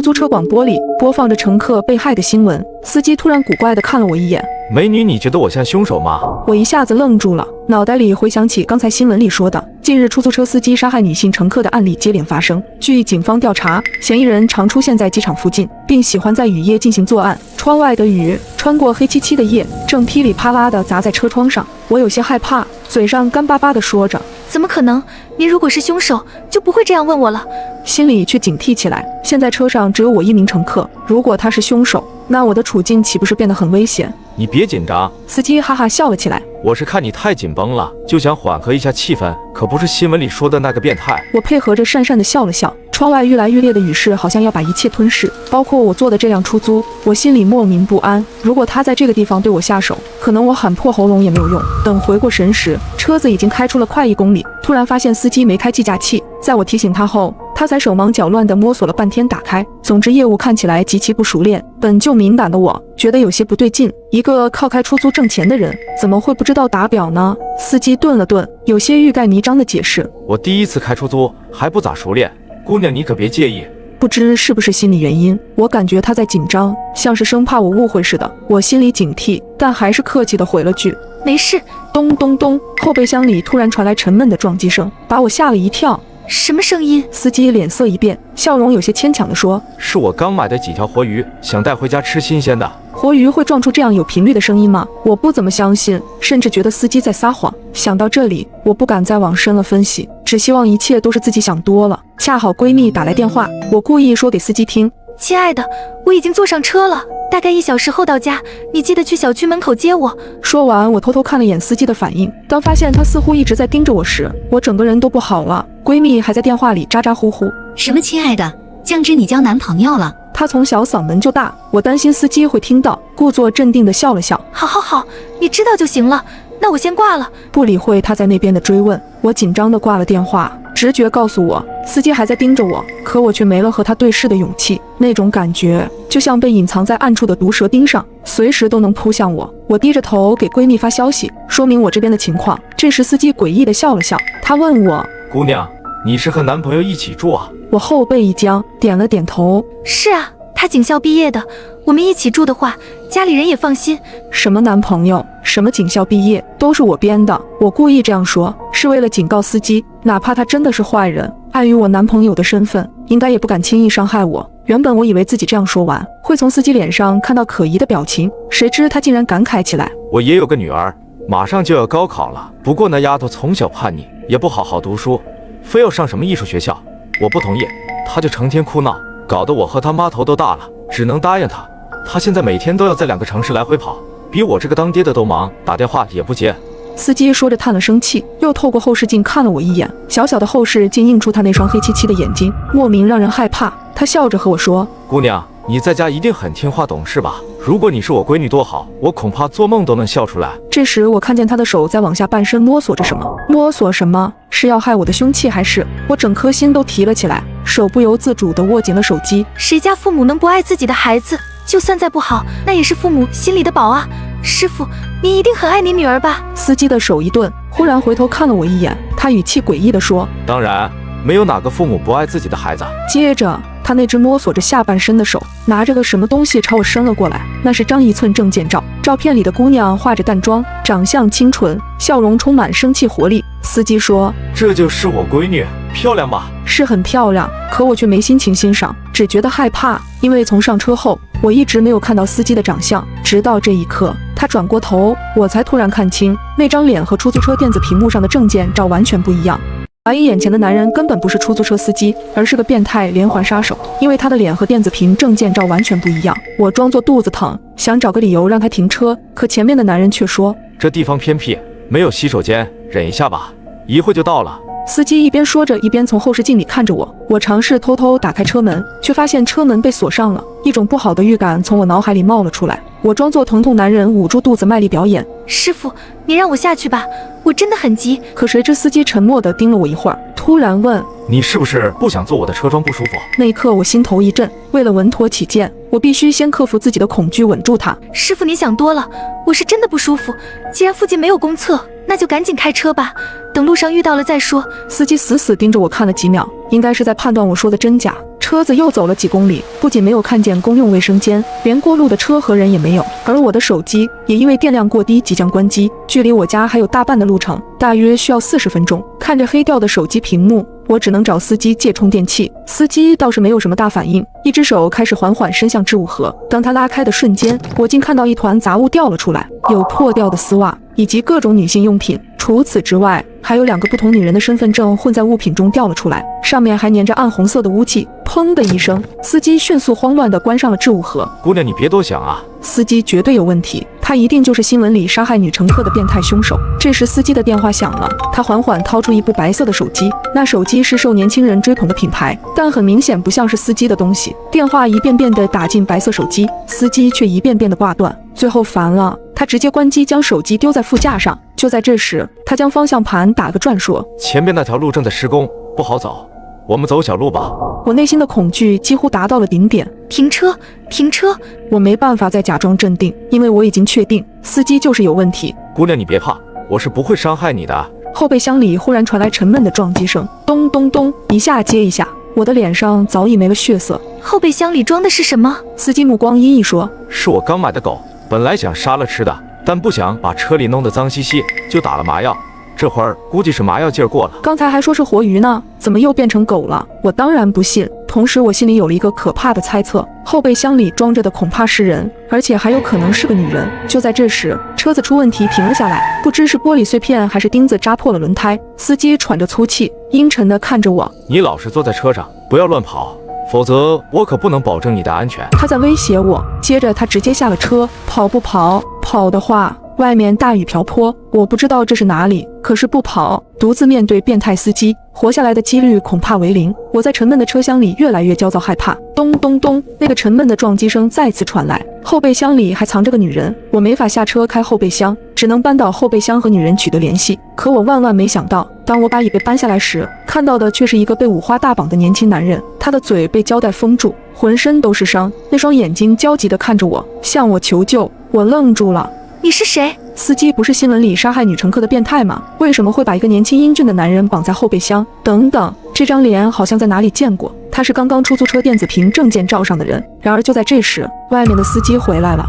租车广播里播放着乘客被害的新闻，司机突然古怪地看了我一眼。美女，你觉得我像凶手吗？我一下子愣住了，脑袋里回想起刚才新闻里说的近日出租车司机杀害女性乘客的案例接连发生。据警方调查，嫌疑人常出现在机场附近，并喜欢在雨夜进行作案。窗外的雨穿过黑漆漆的夜，正噼里啪啦地砸在车窗上。我有些害怕，嘴上干巴巴地说着：“怎么可能？您如果是凶手，就不会这样问我了。”心里却警惕起来。现在车上只有我一名乘客，如果他是凶手，那我的处境岂不是变得很危险？你别紧张。司机哈哈笑了起来。我是看你太紧绷了，就想缓和一下气氛，可不是新闻里说的那个变态。我配合着讪讪地笑了笑。窗外愈来愈烈的雨势好像要把一切吞噬，包括我坐的这辆出租。我心里莫名不安，如果他在这个地方对我下手，可能我喊破喉咙也没有用。等回过神时，车子已经开出了快1公里，突然发现司机没开计价器。在我提醒他后，他才手忙脚乱地摸索了半天打开。总之业务看起来极其不熟练，本就敏感的我觉得有些不对劲。一个靠开出租挣钱的人，怎么会不知道打表呢？司机顿了顿，有些欲盖弥彰地解释：“我第一次开出租，还不咋熟练，姑娘你可别介意。”不知是不是心理原因，我感觉他在紧张，像是生怕我误会似的。我心里警惕，但还是客气地回了句：“没事。”咚咚咚，后备箱里突然传来沉闷的撞击声，把我吓了一跳。什么声音？司机脸色一变，笑容有些牵强地说：“是我刚买的几条活鱼，想带回家吃新鲜的。”活鱼会撞出这样有频率的声音吗？我不怎么相信，甚至觉得司机在撒谎。想到这里，我不敢再往深了分析，只希望一切都是自己想多了。恰好闺蜜打来电话，我故意说给司机听：“亲爱的，我已经坐上车了，大概1小时后到家，你记得去小区门口接我。”说完，我偷偷看了眼司机的反应，当发现他似乎一直在盯着我时，我整个人都不好了。闺蜜还在电话里咋咋呼呼：“什么亲爱的，酱汁你交男朋友了？”她从小嗓门就大，我担心司机会听到，故作镇定地笑了笑：“好，你知道就行了，那我先挂了。”不理会她在那边的追问，我紧张地挂了电话。直觉告诉我，司机还在盯着我，可我却没了和他对视的勇气。那种感觉就像被隐藏在暗处的毒蛇盯上，随时都能扑向我。我低着头给闺蜜发消息，说明我这边的情况。这时司机诡异地笑了笑，他问我：“姑娘，你是和男朋友一起住啊？”我后背一僵，点了点头：“是啊，他警校毕业的，我们一起住的话，家里人也放心。”什么男朋友，什么警校毕业，都是我编的。我故意这样说，是为了警告司机，哪怕他真的是坏人，碍于我男朋友的身份，应该也不敢轻易伤害我。原本我以为自己这样说完，会从司机脸上看到可疑的表情，谁知他竟然感慨起来：“我也有个女儿，马上就要高考了，不过那丫头从小叛逆，也不好好读书，非要上什么艺术学校。我不同意，她就成天哭闹，搞得我和她妈头都大了，只能答应她。她现在每天都要在2个城市来回跑，比我这个当爹的都忙，打电话也不接。”司机说着叹了声气，又透过后视镜看了我一眼，小小的后视镜映出他那双黑漆漆的眼睛，莫名让人害怕。他笑着和我说：“姑娘，你在家一定很听话懂事吧？如果你是我闺女多好，我恐怕做梦都能笑出来。”这时我看见他的手在往下半身摸索着什么，摸索什么？是要害我的凶器还是？我整颗心都提了起来，手不由自主地握紧了手机。谁家父母能不爱自己的孩子？就算再不好，那也是父母心里的宝啊。师傅，你一定很爱你女儿吧？司机的手一顿，忽然回头看了我一眼，他语气诡异地说：“当然，没有哪个父母不爱自己的孩子。”接着他那只摸索着下半身的手拿着个什么东西朝我伸了过来，那是张一寸证件照。照片里的姑娘化着淡妆，长相清纯，笑容充满生气活力。司机说：“这就是我闺女，漂亮吧？”是很漂亮，可我却没心情欣赏，只觉得害怕。因为从上车后，我一直没有看到司机的长相，直到这一刻，他转过头，我才突然看清那张脸和出租车电子屏幕上的证件照完全不一样。怀疑眼前的男人根本不是出租车司机，而是个变态连环杀手，因为他的脸和电子屏证件照完全不一样。我装作肚子疼，想找个理由让他停车，可前面的男人却说：“这地方偏僻，没有洗手间，忍一下吧，一会就到了。”司机一边说着，一边从后视镜里看着我。我尝试偷偷打开车门，却发现车门被锁上了。一种不好的预感从我脑海里冒了出来。我装作疼痛男人，捂住肚子卖力表演：“师傅，你让我下去吧，我真的很急。”可谁知司机沉默地盯了我一会儿，突然问：“你是不是不想坐我的车装不舒服？”那一刻我心头一震，为了稳妥起见，我必须先克服自己的恐惧，稳住他。师傅，你想多了，我是真的不舒服。既然附近没有公厕，那就赶紧开车吧，等路上遇到了再说。司机死死盯着我看了几秒，应该是在判断我说的真假。车子又走了几公里，不仅没有看见公用卫生间，连过路的车和人也没有。而我的手机也因为电量过低即将关机，距离我家还有大半的路程，大约需要40分钟。看着黑掉的手机屏幕，我只能找司机借充电器。司机倒是没有什么大反应，一只手开始缓缓伸向置物盒。当他拉开的瞬间，我竟看到一团杂物掉了出来，有破掉的丝袜以及各种女性用品。除此之外，还有2个不同女人的身份证混在物品中掉了出来，上面还粘着暗红色的污迹。砰的一声，司机迅速慌乱地关上了置物盒。姑娘，你别多想啊，司机绝对有问题，他一定就是新闻里杀害女乘客的变态凶手。这时司机的电话响了，他缓缓掏出一部白色的手机，那手机是受年轻人追捧的品牌，但很明显不像是司机的东西。电话一遍遍地打进白色手机，司机却一遍遍地挂断。最后烦了，他直接关机，将手机丢在副驾上。就在这时，他将方向盘打个转，说：前边那条路正在施工，不好走，我们走小路吧。我内心的恐惧几乎达到了顶点。停车，停车！我没办法再假装镇定，因为我已经确定司机就是有问题。姑娘，你别怕，我是不会伤害你的。后备箱里忽然传来沉闷的撞击声，咚咚咚，一下接一下，我的脸上早已没了血色。后备箱里装的是什么？司机目光阴翳说：是我刚买的狗，本来想杀了吃的，但不想把车里弄得脏兮兮，就打了麻药。这会儿估计是麻药劲儿过了。刚才还说是活鱼呢，怎么又变成狗了？我当然不信。同时我心里有了一个可怕的猜测，后备箱里装着的恐怕是人，而且还有可能是个女人。就在这时，车子出问题停了下来，不知是玻璃碎片还是钉子扎破了轮胎。司机喘着粗气，阴沉地看着我：你老实坐在车上，不要乱跑，否则我可不能保证你的安全。他在威胁我。接着他直接下了车。跑不跑？跑的话，外面大雨瓢泼，我不知道这是哪里，可是不跑，独自面对变态司机，活下来的几率恐怕为0。我在沉闷的车厢里越来越焦躁害怕。咚咚咚，那个沉闷的撞击声再次传来。后备箱里还藏着个女人，我没法下车开后备箱，只能搬倒后备箱和女人取得联系。可我万万没想到，当我把椅背搬下来时，看到的却是一个被五花大绑的年轻男人，他的嘴被胶带封住，浑身都是伤，那双眼睛焦急地看着我，向我求救。我愣住了。你是谁？司机不是新闻里杀害女乘客的变态吗？为什么会把一个年轻英俊的男人绑在后备箱？等等，这张脸好像在哪里见过，他是刚刚出租车电子屏证件照上的人。然而就在这时，外面的司机回来了。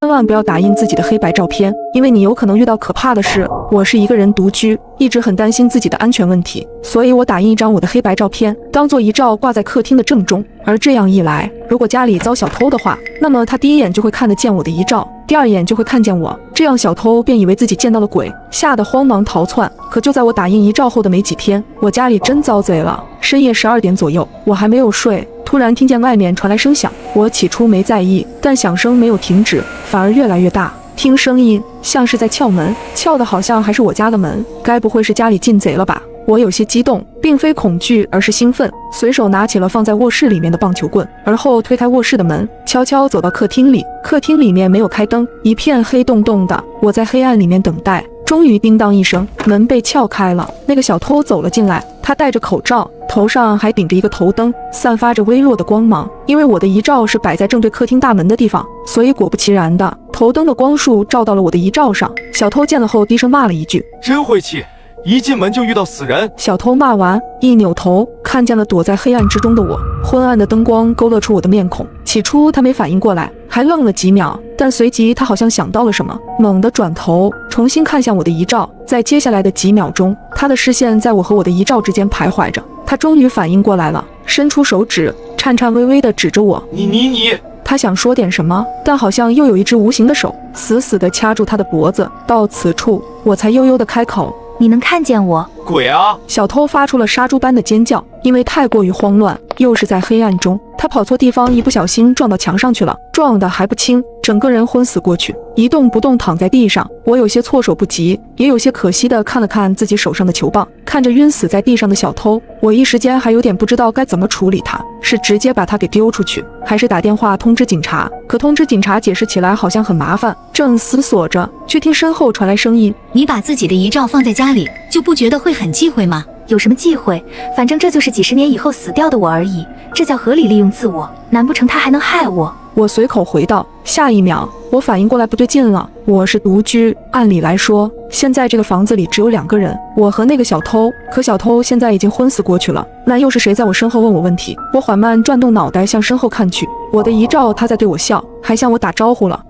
千万不要打印自己的黑白照片，因为你有可能遇到可怕的事。我是一个人独居，一直很担心自己的安全问题，所以我打印一张我的黑白照片，当做遗照挂在客厅的正中。而这样一来，如果家里遭小偷的话，那么他第一眼就会看得见我的遗照，第二眼就会看见我，这样小偷便以为自己见到了鬼，吓得慌忙逃窜。可就在我打印遗照后的没几天，我家里真遭贼了。深夜12点左右，我还没有睡，突然听见外面传来声响。我起初没在意，但响声没有停止，反而越来越大。听声音像是在撬门，撬的好像还是我家的门，该不会是家里进贼了吧？我有些激动，并非恐惧，而是兴奋，随手拿起了放在卧室里面的棒球棍，而后推开卧室的门，悄悄走到客厅里。客厅里面没有开灯，一片黑洞洞的，我在黑暗里面等待。终于叮当一声，门被撬开了，那个小偷走了进来。他戴着口罩，头上还顶着一个头灯，散发着微弱的光芒。因为我的遗照是摆在正对客厅大门的地方，所以果不其然的，头灯的光束照到了我的遗照上。小偷见了后低声骂了一句：真晦气，一进门就遇到死人。小偷骂完，一扭头看见了躲在黑暗之中的我，昏暗的灯光勾勒出我的面孔。起初他没反应过来，还愣了几秒，但随即他好像想到了什么，猛地转头重新看向我的遗照。在接下来的几秒钟，他的视线在我和我的遗照之间徘徊着。他终于反应过来了，伸出手指，颤颤巍巍地指着我。你他想说点什么，但好像又有一只无形的手死死地掐住他的脖子。到此处，我才悠悠地开口：你能看见我？鬼啊！小偷发出了杀猪般的尖叫，因为太过于慌乱，又是在黑暗中，他跑错地方，一不小心撞到墙上去了，撞得还不轻，整个人昏死过去，一动不动躺在地上。我有些措手不及，也有些可惜地看了看自己手上的球棒，看着晕死在地上的小偷，我一时间还有点不知道该怎么处理他，是直接把他给丢出去，还是打电话通知警察？可通知警察解释起来好像很麻烦，正思索着，却听身后传来声音：你把自己的遗照放在家里，就不觉得会很忌讳吗？有什么忌讳？反正这就是几十年以后死掉的我而已，这叫合理利用自我。难不成他还能害我？我随口回道。下一秒，我反应过来不对劲了，我是独居，按理来说，现在这个房子里只有2个人，我和那个小偷。可小偷现在已经昏死过去了，那又是谁在我身后问我问题？我缓慢转动脑袋向身后看去，我的遗照他在对我笑，还向我打招呼了。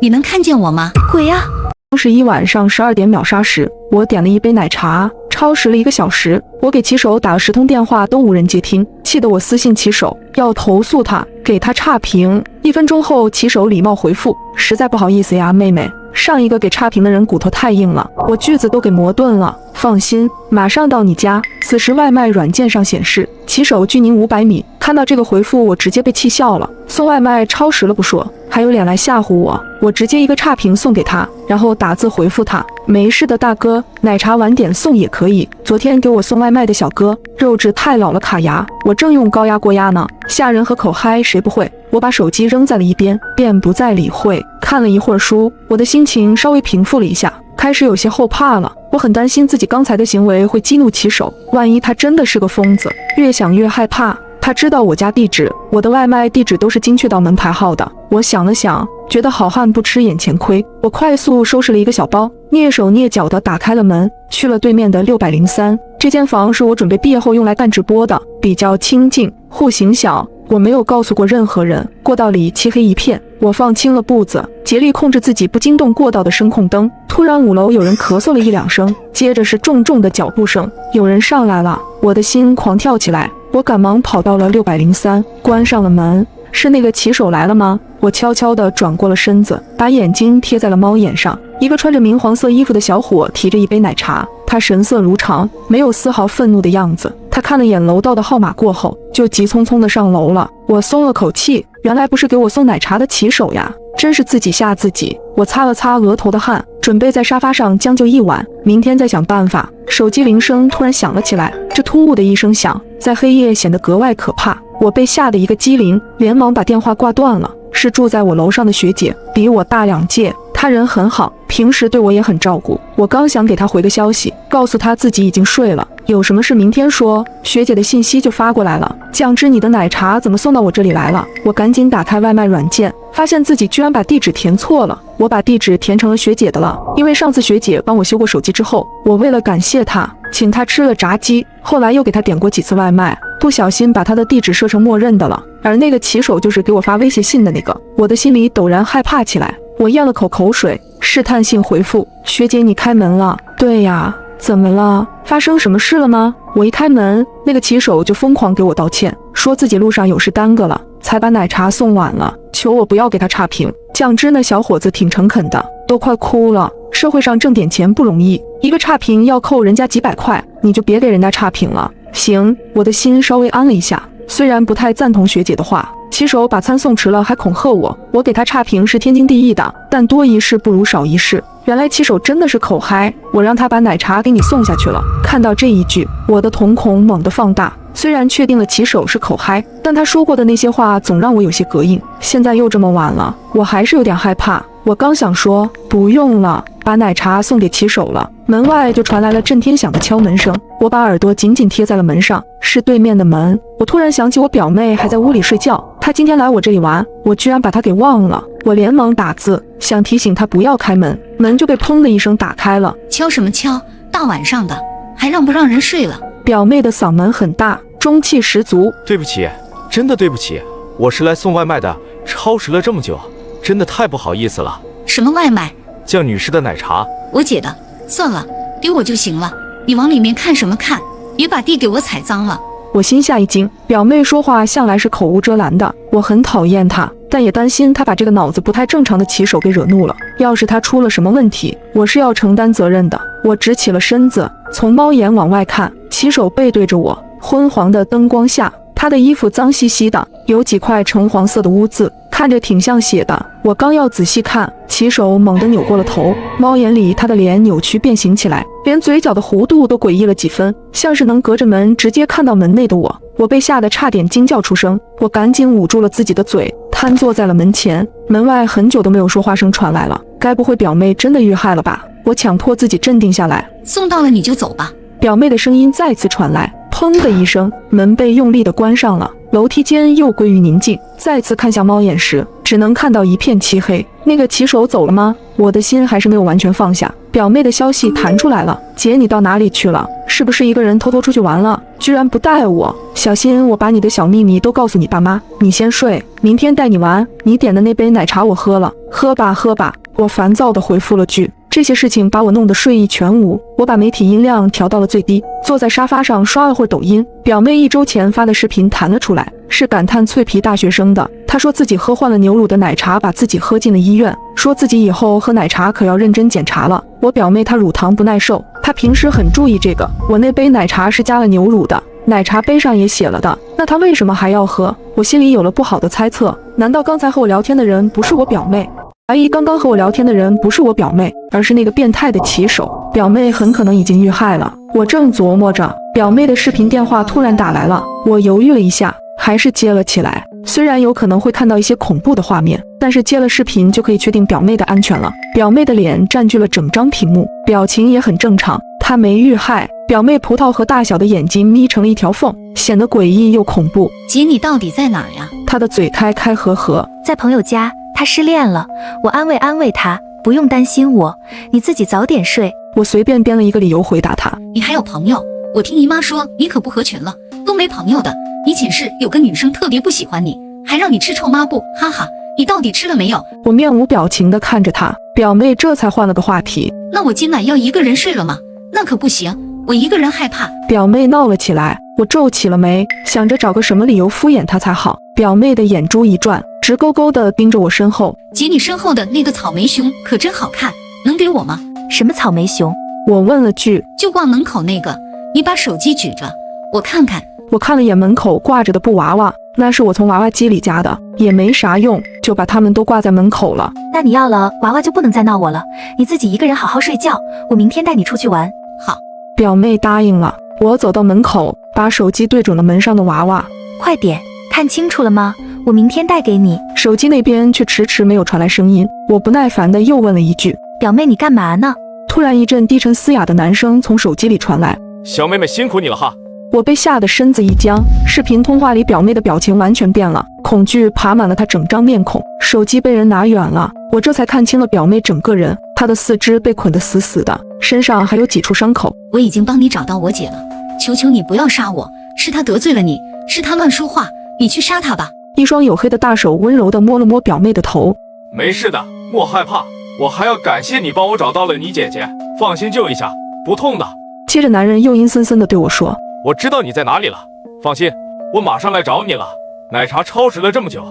你能看见我吗？鬼呀！当时一晚上12点秒杀时，我点了一杯奶茶，超时了1个小时。我给骑手打了10通电话，都无人接听，气得我私信骑手要投诉他，给他差评。1分钟后，骑手礼貌回复：实在不好意思呀，妹妹，上一个给差评的人骨头太硬了，我句子都给磨钝了。放心，马上到你家。此时外卖软件上显示骑手距您500米。看到这个回复，我直接被气笑了。送外卖超时了不说，还有脸来吓唬我。我直接1个差评送给他，然后打字回复他：没事的大哥，奶茶晚点送也可以。昨天给我送外卖的小哥，肉质太老了卡牙，我正用高压锅压呢。吓人和口嗨谁不会？我把手机扔在了一边，便不再理会。看了一会儿书，我的心情稍微平复了一下，开始有些后怕了。我很担心自己刚才的行为会激怒骑手，万一他真的是个疯子。越想越害怕。他知道我家地址，我的外卖地址都是精确到门牌号的。我想了想，觉得好汉不吃眼前亏。我快速收拾了一个小包，蹑手蹑脚地打开了门，去了对面的603。这间房是我准备毕业后用来干直播的，比较清静，户型小。我没有告诉过任何人。过道里漆黑一片，我放轻了步子，竭力控制自己不惊动过道的声控灯。突然5楼有人咳嗽了1-2声，接着是重重的脚步声，有人上来了，我的心狂跳起来。我赶忙跑到了603，关上了门。是那个骑手来了吗？我悄悄地转过了身子，把眼睛贴在了猫眼上。一个穿着明黄色衣服的小伙提着一杯奶茶，他神色如常，没有丝毫愤怒的样子。他看了眼楼道的号码过后，就急匆匆地上楼了。我松了口气，原来不是给我送奶茶的骑手呀，真是自己吓自己。我擦了擦额头的汗，准备在沙发上将就一晚，明天再想办法。手机铃声突然响了起来，这突兀的一声响，在黑夜显得格外可怕。我被吓得一个机灵，连忙把电话挂断了。是住在我楼上的学姐，比我大2届，她人很好，平时对我也很照顾。我刚想给她回个消息，告诉她自己已经睡了，有什么事明天说，学姐的信息就发过来了：酱汁，你的奶茶怎么送到我这里来了？我赶紧打开外卖软件，发现自己居然把地址填错了。我把地址填成了学姐的了，因为上次学姐帮我修过手机之后，我为了感谢她，请她吃了炸鸡，后来又给她点过几次外卖，不小心把她的地址设成默认的了。而那个骑手就是给我发威胁信的那个，我的心里陡然害怕起来。我咽了口口水，试探性回复：学姐，你开门了？对呀，怎么了？发生什么事了吗？我一开门，那个骑手就疯狂给我道歉，说自己路上有事耽搁了，才把奶茶送晚了，求我不要给他差评。酱汁那小伙子挺诚恳的，都快哭了。社会上挣点钱不容易，一个差评要扣人家几百块，你就别给人家差评了。行，我的心稍微安了一下。虽然不太赞同学姐的话，骑手把餐送迟了还恐吓我，我给他差评是天经地义的，但多一事不如少一事。原来骑手真的是口嗨，我让他把奶茶给你送下去了。看到这一句，我的瞳孔猛地放大。虽然确定了骑手是口嗨，但他说过的那些话总让我有些膈应。现在又这么晚了，我还是有点害怕。我刚想说不用了，把奶茶送给骑手了，门外就传来了震天响的敲门声。我把耳朵紧紧贴在了门上，是对面的门。我突然想起我表妹还在屋里睡觉，她今天来我这里玩，我居然把她给忘了。我连忙打字想提醒她不要开门，门就被砰的一声打开了。敲什么敲？大晚上的，还让不让人睡了？表妹的嗓门很大，中气十足。对不起，真的对不起，我是来送外卖的，超时了这么久，真的太不好意思了。什么外卖？酱女士的奶茶。我姐的，算了，给我就行了。你往里面看什么看？别把地给我踩脏了。我心下一惊，表妹说话向来是口无遮拦的，我很讨厌她，但也担心她把这个脑子不太正常的骑手给惹怒了。要是她出了什么问题，我是要承担责任的。我直起了身子，从猫眼往外看，骑手背对着我，昏黄的灯光下，他的衣服脏兮兮的，有几块橙黄色的污渍，看着挺像血的。我刚要仔细看，骑手猛地扭过了头，猫眼里他的脸扭曲变形起来，连嘴角的弧度都诡异了几分，像是能隔着门直接看到门内的我。我被吓得差点惊叫出声，我赶紧捂住了自己的嘴，瘫坐在了门前。门外很久都没有说话声传来了，该不会表妹真的遇害了吧？我强迫自己镇定下来。送到了你就走吧。表妹的声音再次传来，砰的一声，门被用力地关上了，楼梯间又归于宁静。再次看向猫眼时，只能看到一片漆黑。那个骑手走了吗？我的心还是没有完全放下。表妹的消息弹出来了，姐你到哪里去了？是不是一个人偷偷出去玩了？居然不带我，小心我把你的小秘密都告诉你爸妈。你先睡，明天带你玩。你点的那杯奶茶我喝了，喝吧喝吧。我烦躁地回复了句。这些事情把我弄得睡意全无，我把媒体音量调到了最低，坐在沙发上刷了会儿抖音。表妹1周前发的视频弹了出来，是感叹脆皮大学生的。她说自己喝换了牛乳的奶茶，把自己喝进了医院，说自己以后喝奶茶可要认真检查了。我表妹她乳糖不耐受，她平时很注意这个。我那杯奶茶是加了牛乳的，奶茶杯上也写了的，那她为什么还要喝？我心里有了不好的猜测，难道刚才和我聊天的人不是我表妹？怀疑刚刚和我聊天的人不是我表妹，而是那个变态的骑手。表妹很可能已经遇害了。我正琢磨着，表妹的视频电话突然打来了，我犹豫了一下，还是接了起来。虽然有可能会看到一些恐怖的画面，但是接了视频就可以确定表妹的安全了。表妹的脸占据了整张屏幕，表情也很正常，她没遇害。表妹葡萄核大小的眼睛眯成了一条缝，显得诡异又恐怖。姐，你到底在哪儿呀？她的嘴开开合合。在朋友家，他失恋了，我安慰他，不用担心我，你自己早点睡。我随便编了一个理由回答他。你还有朋友？我听姨妈说你可不合群了，都没朋友的。你寝室有个女生特别不喜欢你，还让你吃臭抹布，哈哈，你到底吃了没有？我面无表情地看着他，表妹这才换了个话题。那我今晚要一个人睡了吗？那可不行，我一个人害怕。表妹闹了起来，我皱起了眉，想着找个什么理由敷衍她才好。表妹的眼珠一转，直勾勾地盯着我身后。姐，你身后的那个草莓熊可真好看，能给我吗？什么草莓熊？我问了句。就挂门口那个，你把手机举着，我看看。我看了眼门口挂着的布娃娃，那是我从娃娃机里夹的，也没啥用，就把它们都挂在门口了。那你要了娃娃就不能再闹我了，你自己一个人好好睡觉，我明天带你出去玩。好。表妹答应了。我走到门口，把手机对准了门上的娃娃。快点，看清楚了吗？我明天带给你。手机那边却迟迟没有传来声音，我不耐烦地又问了一句：表妹你干嘛呢？突然一阵低沉嘶哑的男声从手机里传来：小妹妹辛苦你了哈。我被吓得身子一僵，视频通话里表妹的表情完全变了，恐惧爬满了她整张面孔。手机被人拿远了，我这才看清了表妹整个人，她的四肢被捆得死死的，身上还有几处伤口。我已经帮你找到我姐了，求求你不要杀我，是她得罪了你，是她乱说话，你去杀她吧。一双黝黑的大手温柔地摸了摸表妹的头。没事的，莫害怕，我还要感谢你帮我找到了你姐姐，放心救一下，不痛的。接着男人又阴森森地对我说：我知道你在哪里了，放心，我马上来找你了。奶茶超时了这么久，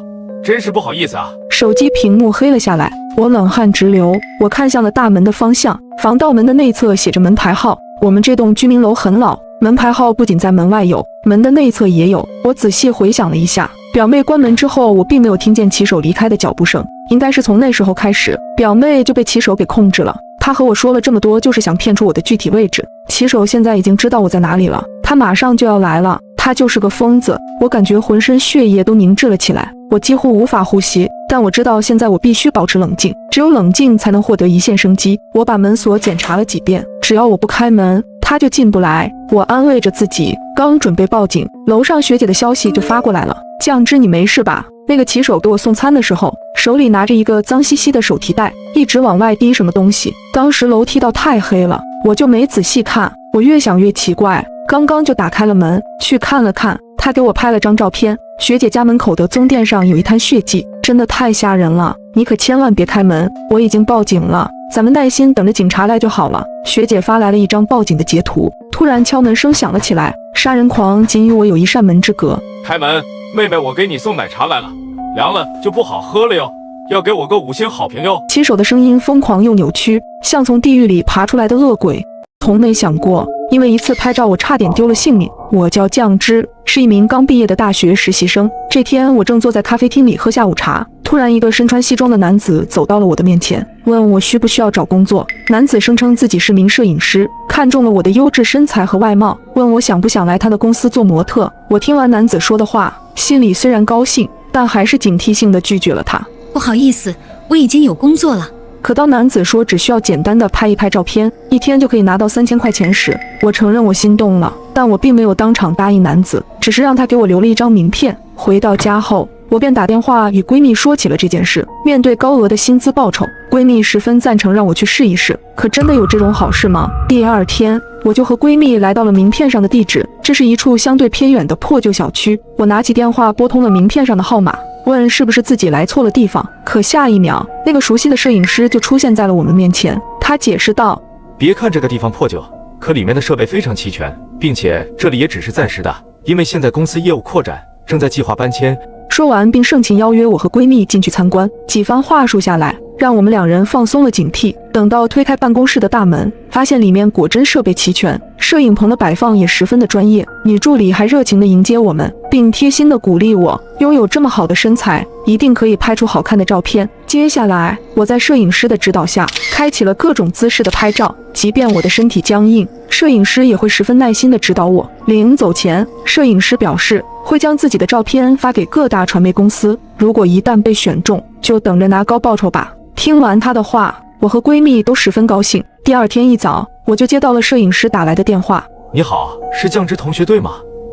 真是不好意思啊。手机屏幕黑了下来，我冷汗直流。我看向了大门的方向，防盗门的内侧写着门牌号。我们这栋居民楼很老，门牌号不仅在门外有，门的内侧也有。我仔细回想了一下，表妹关门之后，我并没有听见骑手离开的脚步声，应该是从那时候开始，表妹就被骑手给控制了。他和我说了这么多，就是想骗出我的具体位置。骑手现在已经知道我在哪里了，他马上就要来了。他就是个疯子，我感觉浑身血液都凝滞了起来，我几乎无法呼吸。但我知道现在我必须保持冷静，只有冷静才能获得一线生机。我把门锁检查了几遍，只要我不开门，他就进不来。我安慰着自己，刚准备报警，楼上学姐的消息就发过来了：酱汁，你没事吧？那个骑手给我送餐的时候，手里拿着一个脏兮兮的手提袋，一直往外滴什么东西。当时楼梯道太黑了，我就没仔细看。我越想越奇怪，刚刚就打开了门去看了看，他给我拍了张照片，学姐家门口的棕垫上有一滩血迹，真的太吓人了。你可千万别开门，我已经报警了，咱们耐心等着警察来就好了。学姐发来了一张报警的截图。突然敲门声响了起来，杀人狂仅与我有一扇门之隔。开门，妹妹，我给你送奶茶来了，凉了就不好喝了哟，要给我个5星好评哟。骑手的声音疯狂又扭曲，像从地狱里爬出来的恶鬼。从没想过，因为一次拍照我差点丢了性命。我叫酱汁，是一名刚毕业的大学实习生。这天我正坐在咖啡厅里喝下午茶，突然一个身穿西装的男子走到了我的面前，问我需不需要找工作。男子声称自己是名摄影师，看中了我的优质身材和外貌，问我想不想来他的公司做模特。我听完男子说的话，心里虽然高兴，但还是警惕性地拒绝了他。不好意思，我已经有工作了，可当男子说只需要简单的拍一拍照片，1天就可以拿到3000块钱时，我承认我心动了，但我并没有当场答应男子，只是让他给我留了一张名片。回到家后，我便打电话与闺蜜说起了这件事。面对高额的薪资报酬，闺蜜十分赞成让我去试一试。可真的有这种好事吗？第2天，我就和闺蜜来到了名片上的地址，这是一处相对偏远的破旧小区。我拿起电话拨通了名片上的号码，问是不是自己来错了地方。可下一秒，那个熟悉的摄影师就出现在了我们面前。他解释道：别看这个地方破旧，可里面的设备非常齐全，并且这里也只是暂时的，因为现在公司业务扩展，正在计划搬迁。说完并盛情邀约我和闺蜜进去参观。几番话术下来，让我们2人放松了警惕。等到推开办公室的大门，发现里面果真设备齐全，摄影棚的摆放也十分的专业。女助理还热情地迎接我们，并贴心地鼓励我，拥有这么好的身材，一定可以拍出好看的照片。接下来，我在摄影师的指导下，开启了各种姿势的拍照，即便我的身体僵硬，摄影师也会十分耐心地指导我。临走前，摄影师表示会将自己的照片发给各大传媒公司，如果一旦被选中，就等着拿高报酬吧。听完他的话，我和闺蜜都十分高兴。第2天一早，我就接到了摄影师打来的电话。你好，是酱汁同学对吗？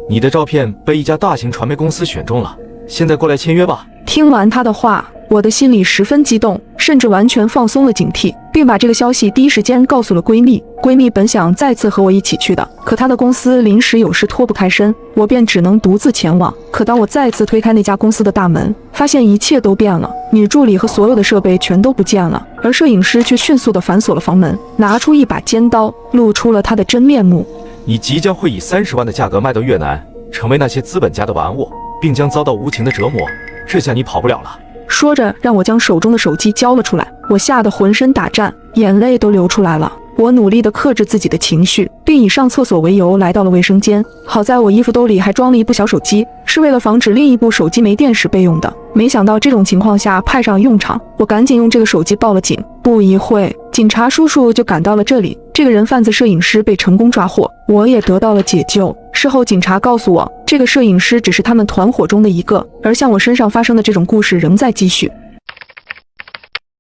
你的照片被一家大型传媒公司选中了，现在过来签约吧。听完他的话，我的心里十分激动，甚至完全放松了警惕，并把这个消息第一时间告诉了闺蜜。闺蜜本想再次和我一起去的，可她的公司临时有事脱不开身，我便只能独自前往。可当我再次推开那家公司的大门，发现一切都变了，女助理和所有的设备全都不见了，而摄影师却迅速地反锁了房门，拿出一把尖刀，露出了他的真面目。你即将会以30万的价格卖到越南，成为那些资本家的玩物，并将遭到无情的折磨，这下你跑不了了。说着，让我将手中的手机交了出来。我吓得浑身打颤，眼泪都流出来了。我努力地克制自己的情绪，并以上厕所为由来到了卫生间。好在我衣服兜里还装了一部小手机，是为了防止另一部手机没电时备用的。没想到这种情况下派上用场，我赶紧用这个手机报了警。不一会，警察叔叔就赶到了这里。这个人贩子摄影师被成功抓获，我也得到了解救。事后警察告诉我，这个摄影师只是他们团伙中的一个，而像我身上发生的这种故事仍在继续。